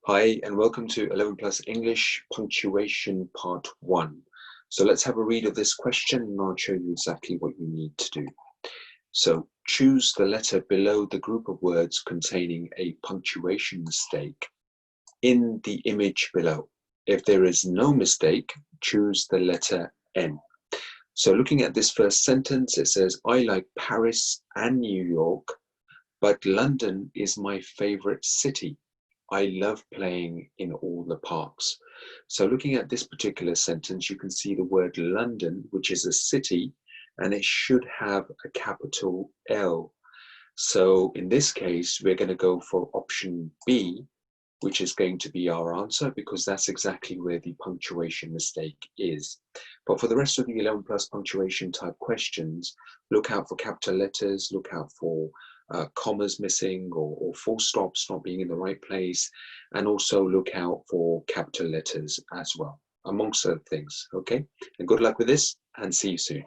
Hi, and welcome to 11 Plus English Punctuation Part 1. So let's have a read of this question and I'll show you exactly what you need to do. So choose the letter below the group of words containing a punctuation mistake in the image below. If there is no mistake, choose the letter N. So looking at this first sentence, it says, I like Paris and New York, but London is my favorite city. I love playing in all the parks. So looking at this particular sentence, you can see the word London, which is a city, and it should have a capital L. So in this case, we're going to go for option B, which is going to be our answer because that's exactly where the punctuation mistake is. But for the rest of the 11 plus punctuation type questions, look out for capital letters, look out for commas missing or full stops not being in the right place, and also look out for capital letters as well, amongst other things. Okay, and good luck with this and see you soon.